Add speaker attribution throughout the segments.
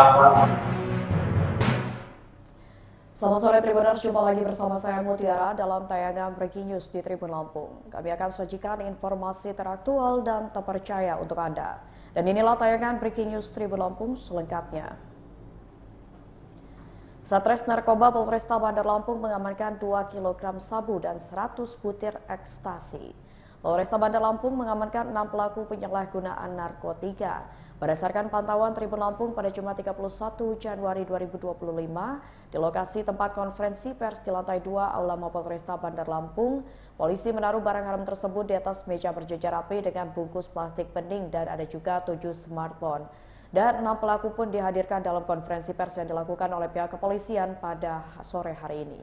Speaker 1: Selamat sore Tribuners, jumpa lagi bersama saya Mutiara dalam tayangan Breaking News di Tribun Lampung. Kami akan sajikan informasi teraktual dan terpercaya untuk Anda. Dan inilah tayangan Breaking News Tribun Lampung selengkapnya. Satres Narkoba Polresta Bandar Lampung mengamankan 2 kg sabu dan 100 butir ekstasi. Polresta Bandar Lampung mengamankan 6 pelaku penyalahgunaan narkotika. Berdasarkan pantauan Tribun Lampung pada Jumat 31 Januari 2025, di lokasi tempat konferensi pers di lantai 2 Aula Mapolresta Bandar Lampung, polisi menaruh barang haram tersebut di atas meja berjejer rapi dengan bungkus plastik bening dan ada juga 7 smartphone. Dan 6 pelaku pun dihadirkan dalam konferensi pers yang dilakukan oleh pihak kepolisian pada sore hari ini.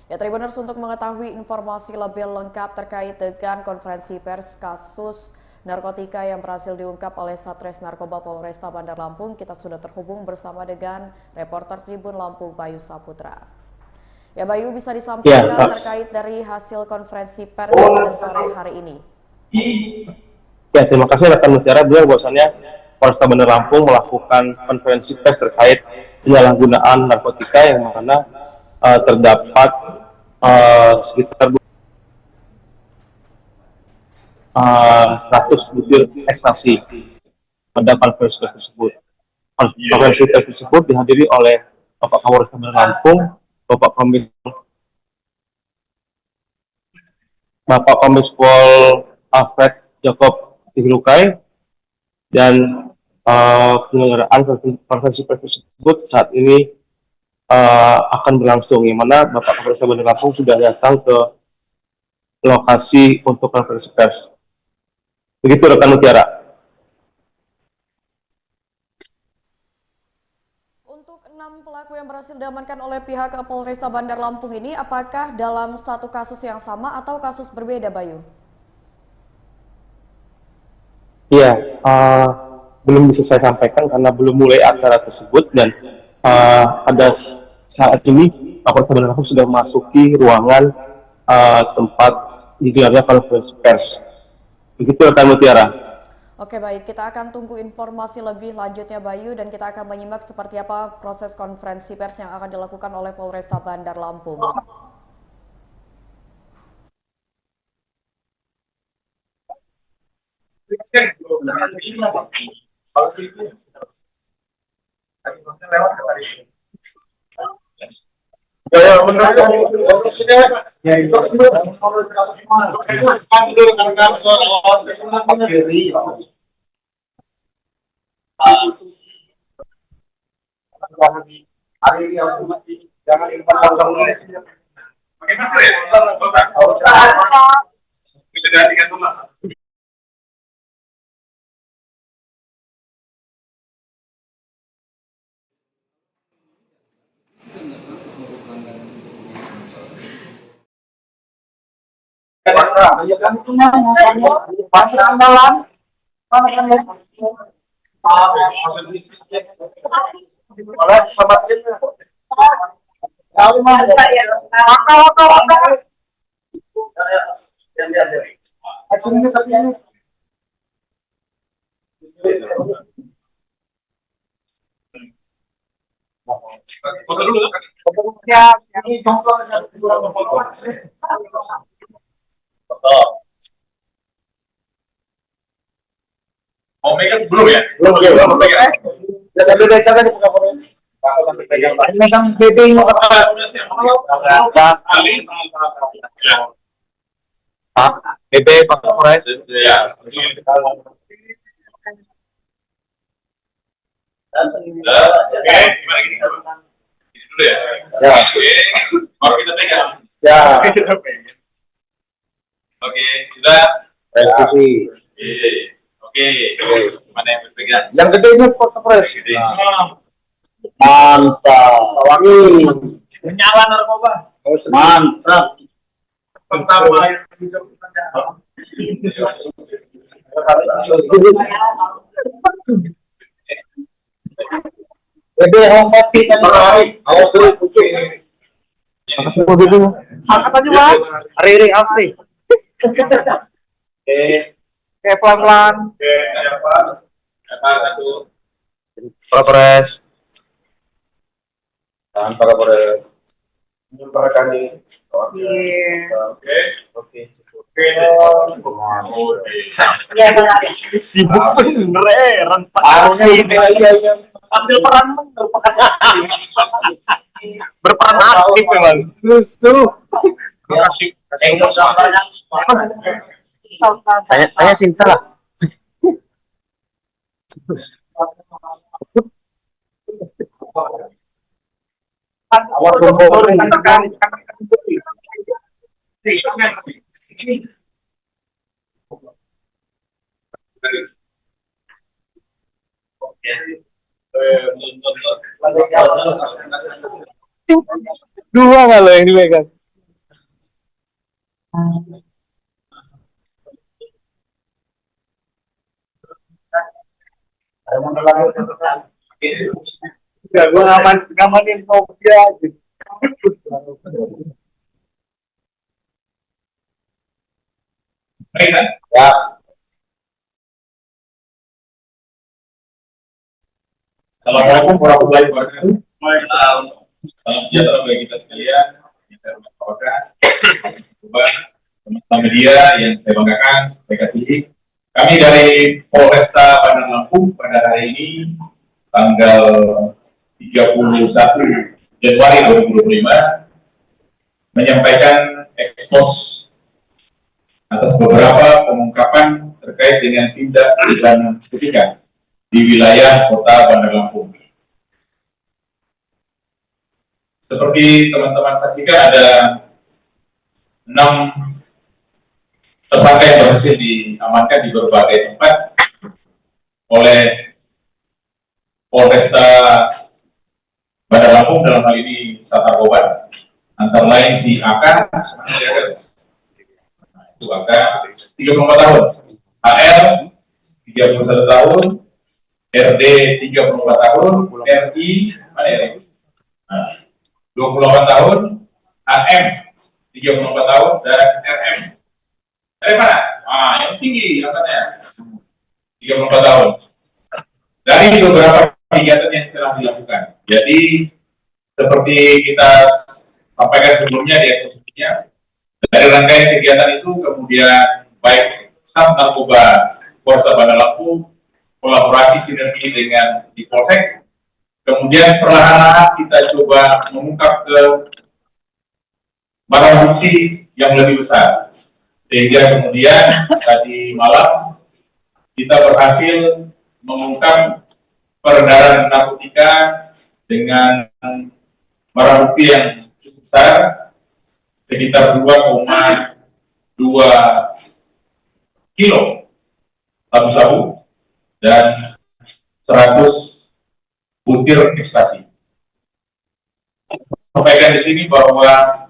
Speaker 1: Ya, Tribuners, untuk mengetahui informasi lebih lengkap terkait dengan konferensi pers kasus narkotika yang berhasil diungkap oleh Satres Narkoba Polresta Bandar Lampung, kita sudah terhubung bersama dengan reporter Tribun Lampung Bayu Saputra. Ya, Bayu, bisa disampaikan terkait dari hasil konferensi pers pada sore hari ini?
Speaker 2: Ya, terima kasih rekan Mutiara. Bahwasannya Polresta Bandar Lampung melakukan konferensi pers terkait penyalahgunaan narkotika yang mana terdapat sekitar 100 butir ekstasi pada konferensi pers tersebut. Konferensi pers tersebut dihadiri oleh Bapak Kapolres Bandar Lampung, Bapak Kombes Pol Alfred Jacob Tihilukai, dan penyelenggaraan konferensi pers tersebut saat ini akan berlangsung, yang mana Bapak Kapolres Bandar Lampung sudah datang ke lokasi untuk konferensi pers. Begitu rekan Mutiara.
Speaker 1: Untuk 6 pelaku yang berhasil diamankan oleh pihak Polresta Bandar Lampung ini, apakah dalam satu kasus yang sama atau kasus berbeda, Bayu?
Speaker 2: Iya, belum bisa saya sampaikan karena belum mulai acara tersebut, dan pada saat ini Polresta Bandar Lampung sudah memasuki ruangan tempat digelarnya konferensi pers. Begitu rekan Mutiara.
Speaker 1: Oke, baik, kita akan tunggu informasi lebih lanjutnya, Bayu, dan kita akan menyimak seperti apa proses konferensi pers yang akan dilakukan oleh Polresta Bandar Lampung.
Speaker 3: Mau megang belum ya? Belum megang. Ya sambil baca tadi megang BB mau apa? Pak BB Pak Kapolres. Ya. Oke, gimana gini? Ini dulu ya. Ya. Oke, baru kita pegang. Ya. Oke, sudah.
Speaker 2: Presisi.
Speaker 3: Oke, mana yang berpegang?
Speaker 2: Yang gedenya Pak Kapolres. Mantap. Wangi.
Speaker 3: Menyala narkoba.
Speaker 2: Mantap.
Speaker 3: Pertama yang bisa
Speaker 2: Bebe kopi tadi. Awas dulu kucing. Makasih Pak Bebe.
Speaker 3: Angkat aja, Mas.
Speaker 2: Riri Afri.
Speaker 4: Oke, pelan-pelan.
Speaker 3: Oke, siapa? Siapa satu?
Speaker 4: Para Polres. Dan para Polres. Para kami.
Speaker 3: Oke.
Speaker 4: Oke.
Speaker 3: Sibuk
Speaker 4: beneran. Iya.
Speaker 3: Ambil peran
Speaker 4: Berperan aktif memang. Justru. Tanya Sinta lah. Dua nggak lo yang dipegang?
Speaker 3: Ya, gue ngamanin mobil aja.
Speaker 4: Ya.
Speaker 3: Assalamualaikum warahmatullahi wabarakatuh. Salam sejahtera bagi kita sekalian. Teman-teman media yang saya banggakan, saya kasih. Kami dari Polresta Bandar Lampung pada hari ini tanggal 31 Januari 2025 menyampaikan ekspos atas beberapa pengungkapan terkait dengan tindak pidana narkotika di wilayah Kota Bandar Lampung. Seperti teman-teman saksikan, ada 6 tersangka yang berhasil diamankan di berbagai tempat oleh Polresta Bandar Lampung, dalam hal ini Sat Narkoba, antara lain si AK, itu AK 34 tahun, AR 31 tahun, RD 34 tahun, RI mana ya? 28 tahun, AM 34 tahun, dan RM dari mana? Yang tinggi angkatnya 34 tahun. Dari beberapa kegiatan yang telah dilakukan. Jadi seperti kita sampaikan sebelumnya di eksposisinya, dari rangkaian kegiatan itu kemudian baik Sat Narkoba Polresta Bandar Lampung kolaborasi sinergi dengan di Polsek, kemudian perlahan-lahan kita coba mengungkap ke barang bukti yang lebih besar, sehingga kemudian tadi malam kita berhasil mengungkap peredaran narkotika dengan barang bukti yang cukup besar sekitar 2,2 kilo sabu-sabu dan 100 butir ekstasi. Sampaikan di sini bahwa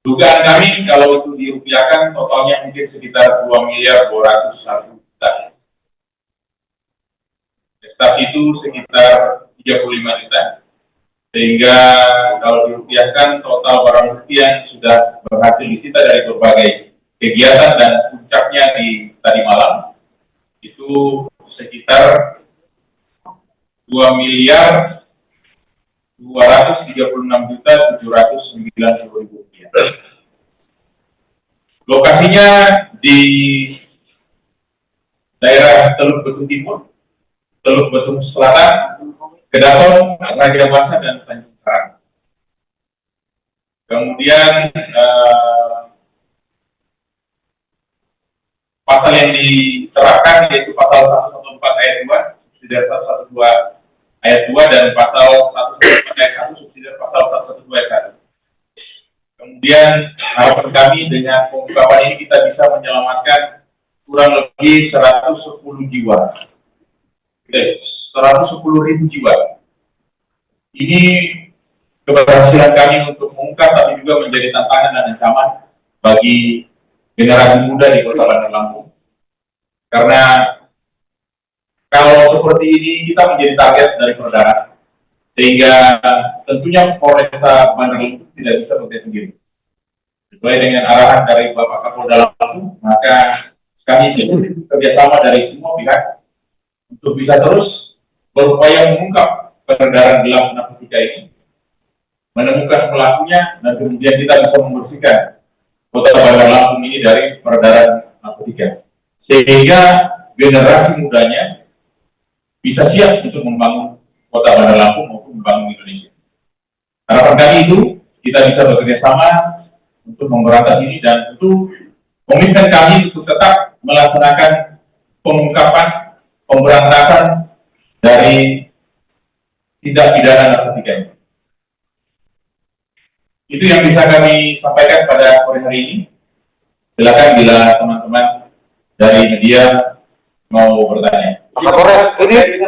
Speaker 3: dugaan kami kalau itu dirupiahkan totalnya mungkin sekitar 2.201.000.000. Ekstasi itu sekitar 35 juta. Sehingga kalau dirupiahkan total barang bukti yang sudah berhasil disita dari berbagai kegiatan dan puncaknya di tadi malam itu sekitar 2.236.790.000 rupiah. Lokasinya di daerah Teluk Betung Timur, Teluk Betung Selatan, Kedaton, Raja Basa, dan Tanjung Karang. Kemudian pasal yang diterapkan yaitu pasal 114 ayat 2, subsidiar 112 ayat 2, dan pasal 114 ayat 1, subsidiar pasal 112 ayat 1. Kemudian harapan kami dengan pengungkapan ini kita bisa menyelamatkan kurang lebih 110 jiwa. 110.000 jiwa. Ini keberhasilan kami untuk mengungkap, tapi juga menjadi tantangan dan ancaman bagi generasi muda di Kota Bandar Lampung. Karena kalau seperti ini kita menjadi target dari peredaran, sehingga tentunya Polresta Bandar Lampung tidak bisa bekerja sendiri. Sesuai dengan arahan dari Bapak Kapolda Lampung, maka kami kerjasama dari semua pihak untuk bisa terus berupaya mengungkap peredaran gelap narkotika ini, menemukan pelakunya, dan kemudian kita bisa membersihkan Kota Bandar Lampung ini dari peredaran narkotika, sehingga generasi mudanya bisa siap untuk membangun Kota Bandar Lampung maupun membangun Indonesia. Harapan kami itu kita bisa bekerja sama untuk memberantas ini, dan tentu komitmen kami untuk tetap melaksanakan pengungkapan, pemberantasan dari tindak pidana narkotika ini. Itu yang bisa kami sampaikan pada sore hari ini. Silakan bila teman-teman dari media mau bertanya.
Speaker 5: Kapolres, ini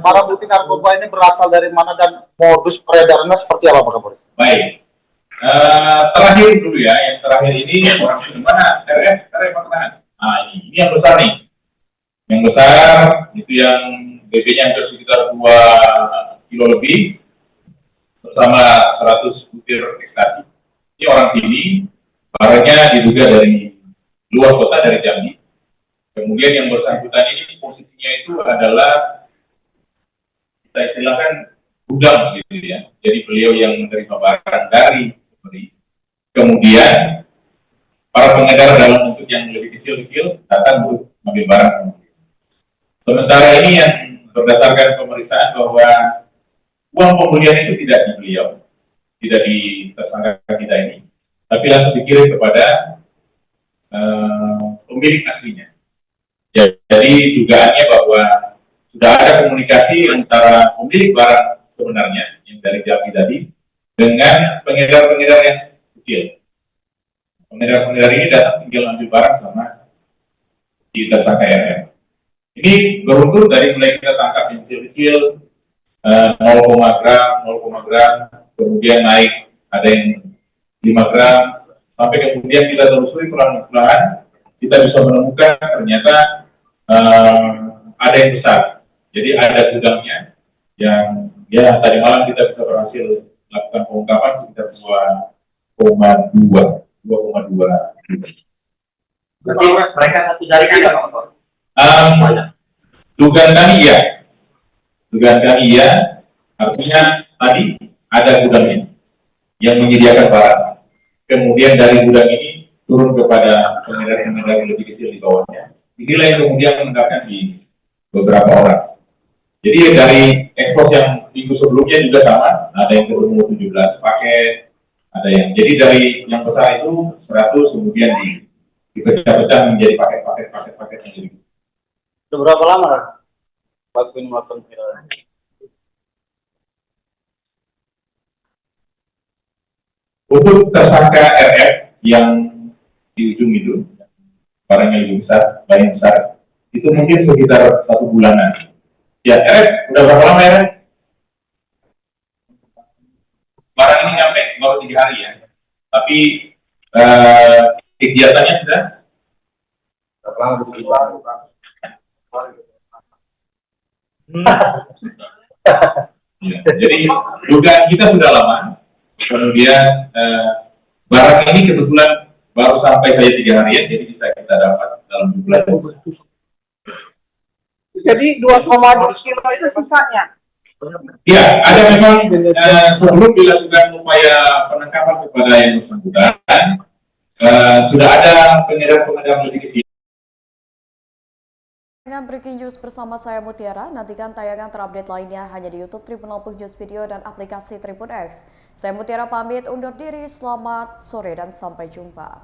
Speaker 5: para bukti narkoba ini berasal dari mana dan modus peredarannya seperti apa, Pak Kapolres?
Speaker 3: Baik. Terakhir dulu ya, yang terakhir ini orang di mana? RF Pak Tahan. Nah, ini yang besar nih. Yang besar itu yang BP-nya hampir sekitar 2 kilo lebih bersama 100 butir ekstasi. Ini orang sini, barangnya diduga dari luar kota, dari Jambi. Kemudian yang bersangkutan ini posisinya itu adalah kita istilahkan gudang gitu ya. Jadi beliau yang menerima barang dari pembeli. Kemudian para pengedar dalam bentuk yang lebih kecil-kecil datang untuk mengambil barang. Sementara ini yang berdasarkan pemeriksaan bahwa uang pembelian itu tidak di beliau, tidak di tersangka kita ini, tapi langsung dikirim kepada pemilik aslinya. Jadi dugaannya bahwa sudah ada komunikasi antara pemilik barang sebenarnya yang dari Jambi tadi dengan pengedar-pengedar yang kecil. Pengedar-pengedar ini datang tinggal ambil barang sama di tersangka RM. Ini beruntun dari mulai kita tangkap yang kecil-kecil 0,0 gram, kemudian naik ada yang 5 gram, sampai kemudian kita telusuri pelan-pelan kita bisa menemukan ternyata ada yang besar. Jadi ada gudangnya yang ya tadi malam kita bisa berhasil melakukan pengungkapan sekitar 2,2.
Speaker 5: Berarti mereka satu jaringan nggak, Pak?
Speaker 3: Dugaan kami ya, artinya tadi ada gudangnya yang menyediakan barang. Kemudian dari gudang ini turun kepada pengedar-pengedar yang lebih kecil di bawahnya. Inilah yang kemudian meningkatkan di beberapa orang. Jadi dari ekspor yang minggu sebelumnya juga sama, ada yang berumur 17 paket, ada yang jadi dari yang besar itu 100 kemudian dipecah-pecah menjadi paket-paket yang lebih.
Speaker 5: Sudah berapa lama Pak ini melakukan peredaran?
Speaker 3: Untuk tersangka RF yang di ujung itu, barangnya lebih besar, paling besar, itu mungkin sekitar 1 bulanan. Ya, RF, udah berapa lama ya? Barang ini nyampe baru 3 hari ya. Tapi kegiatannya sudah ya, jadi dugaan kita sudah lama. Kemudian barang ini kebetulan baru sampai saja 3 harian, jadi bisa kita dapat dalam jumlah yang besar.
Speaker 6: Jadi 2,2 kilo itu sisanya?
Speaker 3: Ya, ada memang sebelum dilakukan upaya penangkapan kepada yang bersangkutan, sudah ada pengedar-pengedar lebih kecil.
Speaker 1: Dengan Breaking News bersama saya Mutiara, nantikan tayangan terupdate lainnya hanya di YouTube Tribun Lampung News Video dan aplikasi Tribun X. Saya Mutiara pamit undur diri, selamat sore dan sampai jumpa.